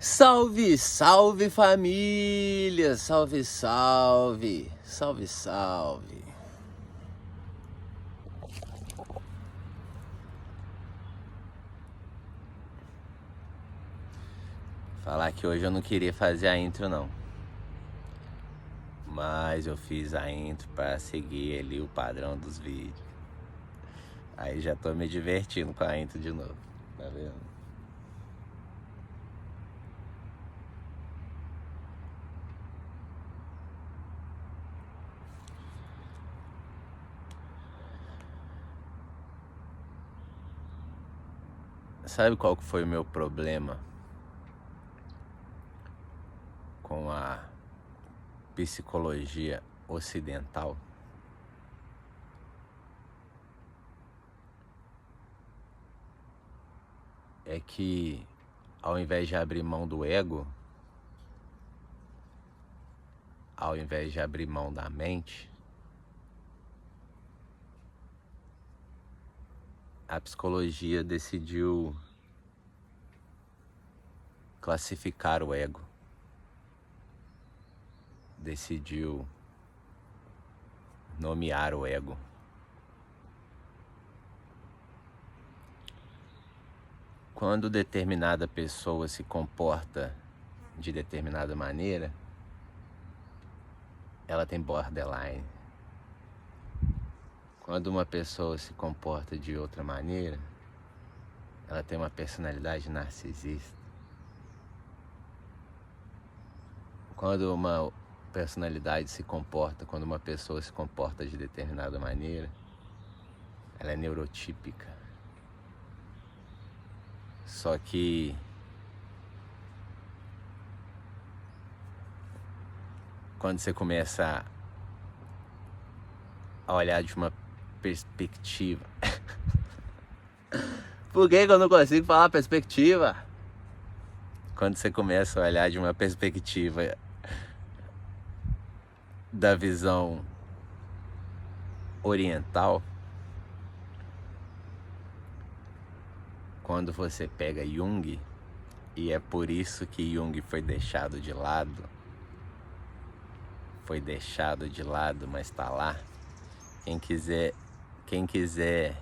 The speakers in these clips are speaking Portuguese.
Salve, salve família! Salve, salve! Salve, salve! Falar que hoje eu não queria fazer a intro não, mas eu fiz a intro para seguir ali o padrão dos vídeos. Aí já tô me divertindo com a intro de novo, tá vendo? Sabe qual que foi o meu problema com a psicologia ocidental? É que ao invés de abrir mão do ego, ao invés de abrir mão da mente, a psicologia decidiu classificar o ego, decidiu nomear o ego. Quando determinada pessoa se comporta de determinada maneira, ela tem borderline. Quando uma pessoa se comporta de outra maneira, ela tem uma personalidade narcisista. Quando uma personalidade se comporta, quando uma pessoa se comporta de determinada maneira, ela é neurotípica. Só que quando você começa a olhar de uma perspectiva... Por que eu não consigo falar perspectiva? Quando você começa a olhar de uma perspectiva da visão oriental, quando você pega Jung, e é por isso que Jung foi deixado de lado, mas tá lá. Quem quiser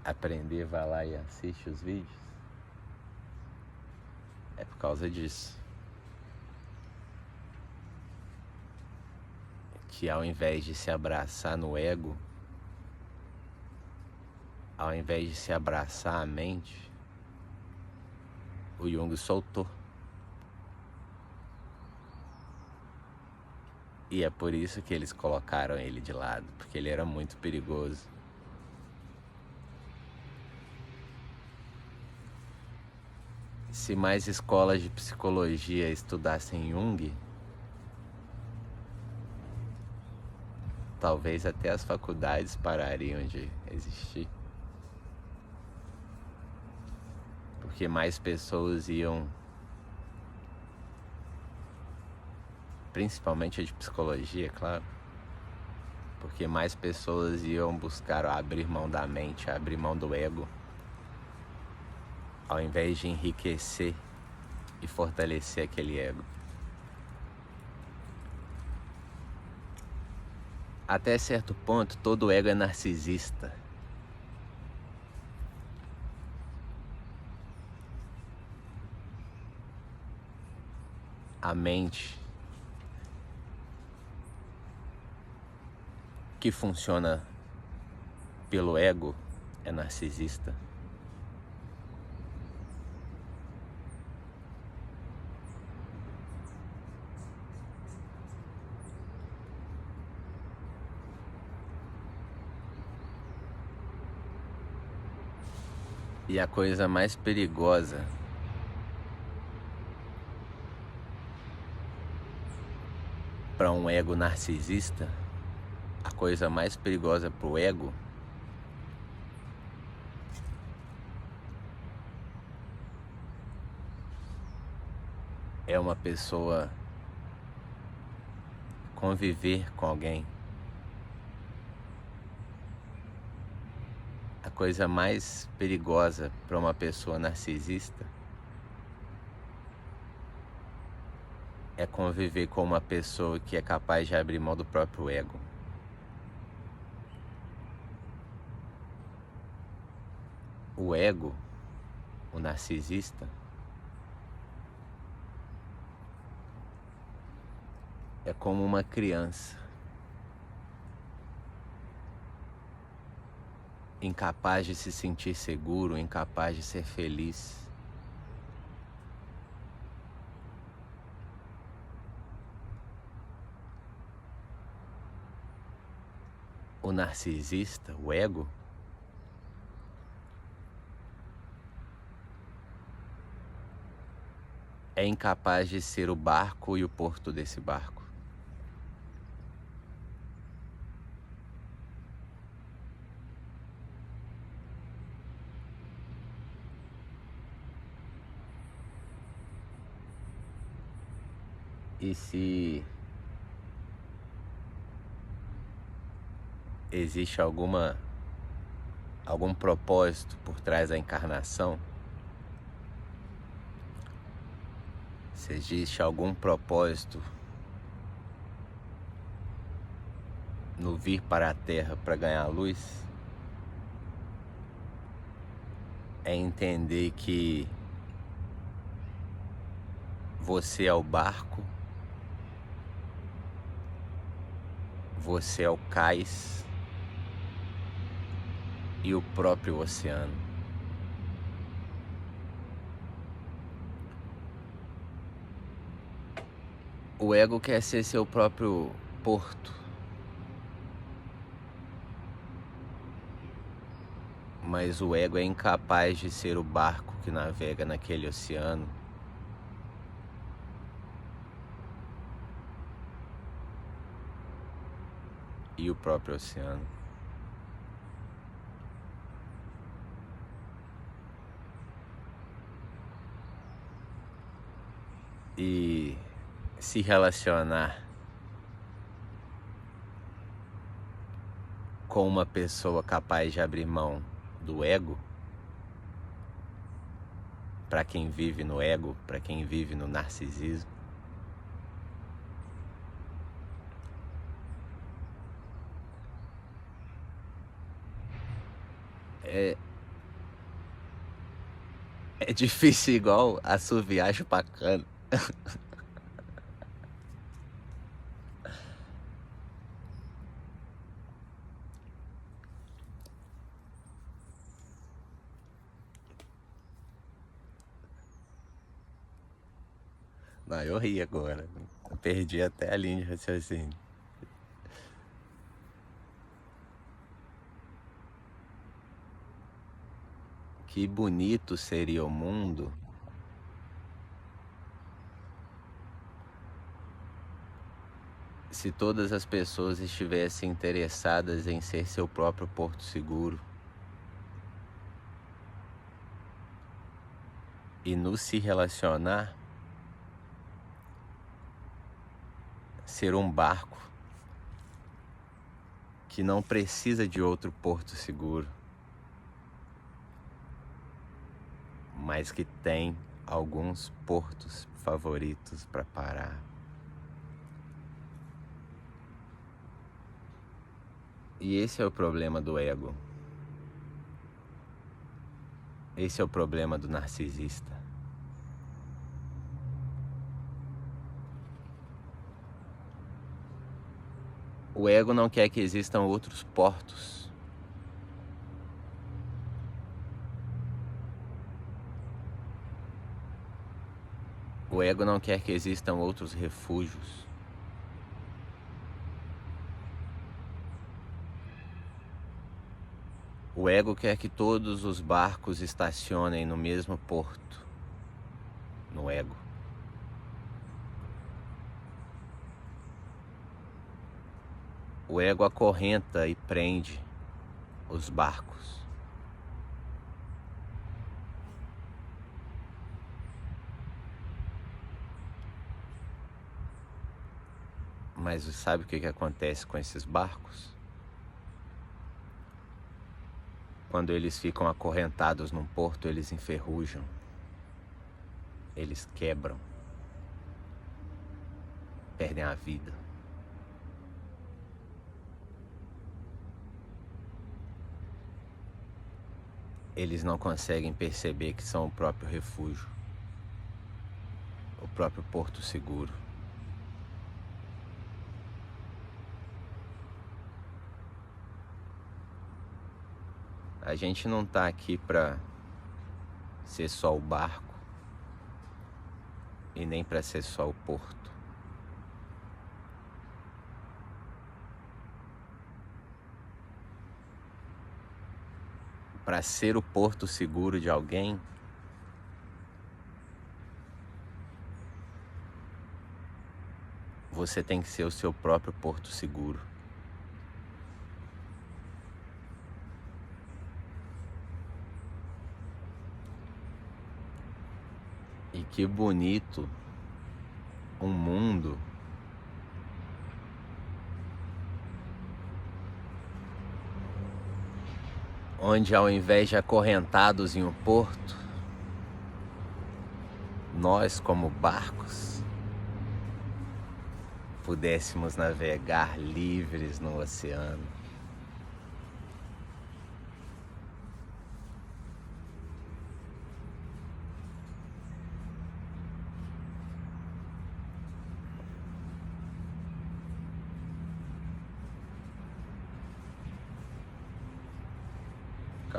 aprender, vai lá e assiste os vídeos. É por causa disso que, ao invés de se abraçar no ego, ao invés de se abraçar a mente, o Jung soltou. E é por isso que eles colocaram ele de lado, porque ele era muito perigoso. Se mais escolas de psicologia estudassem Jung, talvez até as faculdades parariam de existir. Porque mais pessoas iam, principalmente a de psicologia, claro, porque mais pessoas iam buscar abrir mão da mente, abrir mão do ego, ao invés de enriquecer e fortalecer aquele ego. Até certo ponto, todo ego é narcisista. A mente que funciona pelo ego é narcisista. E a coisa mais perigosa para um ego narcisista, a coisa mais perigosa para o ego é uma pessoa conviver com alguém. A coisa mais perigosa para uma pessoa narcisista é conviver com uma pessoa que é capaz de abrir mão do próprio ego. O ego, o narcisista, é como uma criança incapaz de se sentir seguro, incapaz de ser feliz. O narcisista, o ego, é incapaz de ser o barco e o porto desse barco. E se existe algum propósito por trás da encarnação, se existe algum propósito no vir para a Terra para ganhar luz, é entender que você é o barco, você é o cais e o próprio oceano. O ego quer ser seu próprio porto, mas o ego é incapaz de ser o barco que navega naquele oceano. E o próprio oceano. E se relacionar com uma pessoa capaz de abrir mão do ego, para quem vive no ego, para quem vive no narcisismo, é difícil igual assoviar chupacana. Não, eu ri agora. Eu perdi até a linha de raciocínio. Que bonito seria o mundo se todas as pessoas estivessem interessadas em ser seu próprio porto seguro e no se relacionar ser um barco que não precisa de outro porto seguro, mas que tem alguns portos favoritos para parar. E esse é o problema do ego. Esse é o problema do narcisista. O ego não quer que existam outros portos. O ego não quer que existam outros refúgios. O ego quer que todos os barcos estacionem no mesmo porto, no ego. O ego acorrenta e prende os barcos. Mas sabe o que acontece com esses barcos? Quando eles ficam acorrentados num porto, eles enferrujam, eles quebram. perdem a vida. Eles não conseguem perceber que são o próprio refúgio, o próprio porto seguro. A gente não tá aqui para ser só o barco e nem para ser só o porto. Para ser o porto seguro de alguém, você tem que ser o seu próprio porto seguro. E que bonito um mundo onde, ao invés de acorrentados em um porto, nós, como barcos, pudéssemos navegar livres no oceano.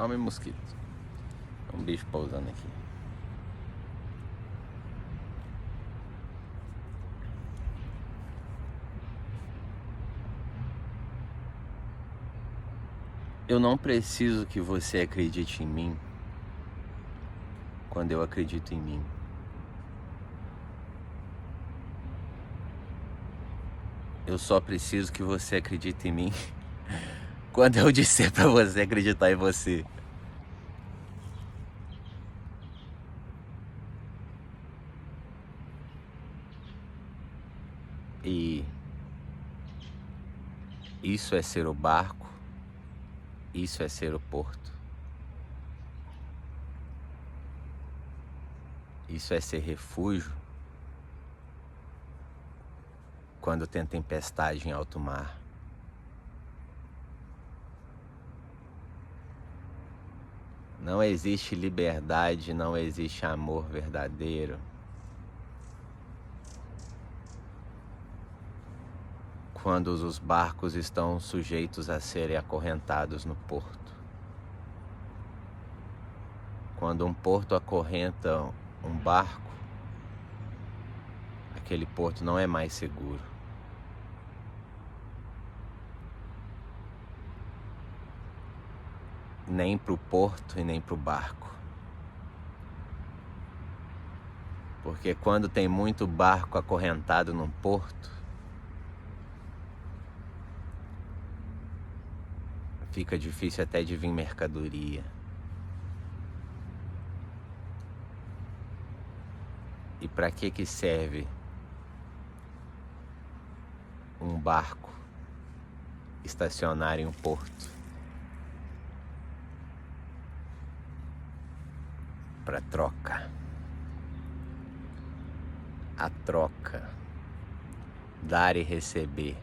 Calma aí, mosquito. É um bicho pousando aqui. Eu não preciso que você acredite em mim quando eu acredito em mim. Eu só preciso que você acredite em mim quando eu disser pra você acreditar em você. E isso é ser o barco, isso é ser o porto. Isso é ser refúgio quando tem tempestade em alto mar. Não existe liberdade, não existe amor verdadeiro quando os barcos estão sujeitos a serem acorrentados no porto. Quando um porto acorrenta um barco, aquele porto não é mais seguro. Nem para o porto e nem para o barco. Porque quando tem muito barco acorrentado num porto, fica difícil até de vir mercadoria. E para que serve um barco estacionar em um porto? Para troca. A troca. Dar e receber.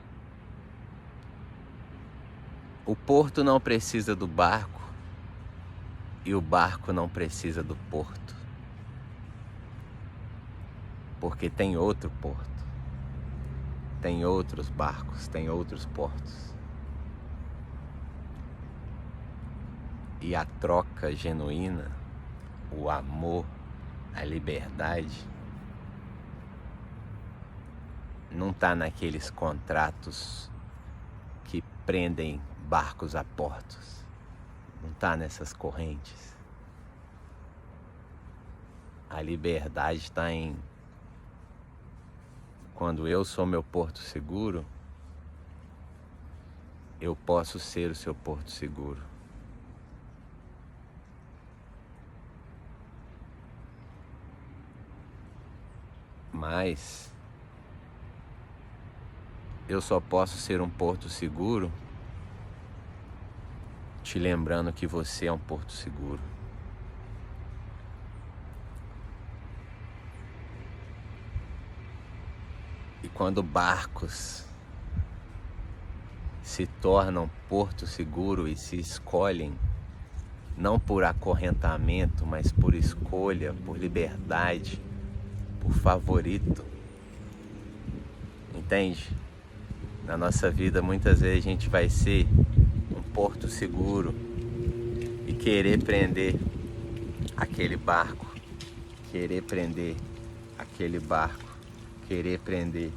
O porto não precisa do barco e o barco não precisa do porto. Porque tem outro porto. Tem outros barcos, tem outros portos. E a troca genuína, o amor, a liberdade, não está naqueles contratos que prendem barcos a portos. Não está nessas correntes. A liberdade está em quando eu sou meu porto seguro, eu posso ser o seu porto seguro. Mas eu só posso ser um porto seguro te lembrando que você é um porto seguro. E quando barcos se tornam porto seguro e se escolhem, não por acorrentamento, mas por escolha, por liberdade, por favorito, entende? Na nossa vida, muitas vezes a gente vai ser um porto seguro e querer prender aquele barco, querer prender aquele barco, querer prender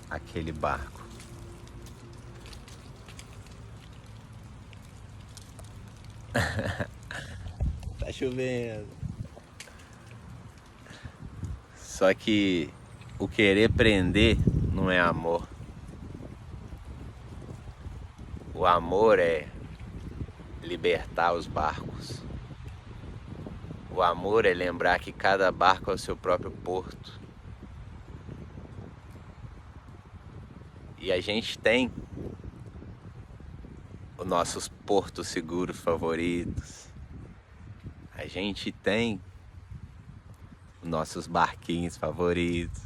aquele barco. Tá chovendo. Só que o querer prender não é amor. O amor é libertar os barcos. O amor é lembrar que cada barco é o seu próprio porto. E a gente tem os nossos portos seguros favoritos. A gente tem os nossos barquinhos favoritos.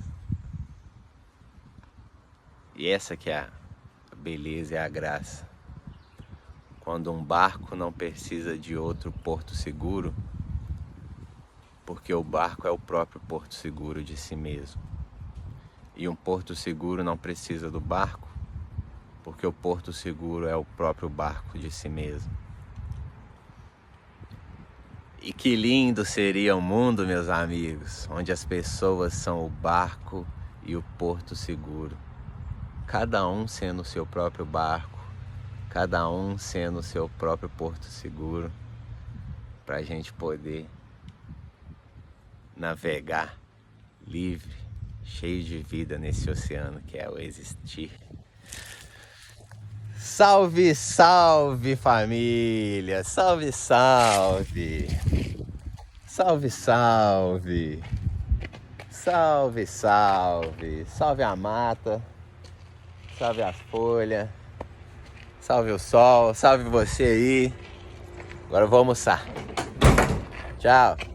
E essa que é a beleza e a graça. Quando um barco não precisa de outro porto seguro, porque o barco é o próprio porto seguro de si mesmo. E um porto seguro não precisa do barco, porque o porto seguro é o próprio barco de si mesmo. E que lindo seria um mundo, meus amigos, onde as pessoas são o barco e o porto seguro. Cada um sendo o seu próprio barco, cada um sendo o seu próprio porto seguro, para a gente poder navegar livre, cheio de vida nesse oceano que é o existir. Salve, salve família! Salve, salve! Salve, salve! Salve, salve! Salve a mata! Salve as folhas! Salve o sol! Salve você aí! Agora eu vou almoçar! Tchau!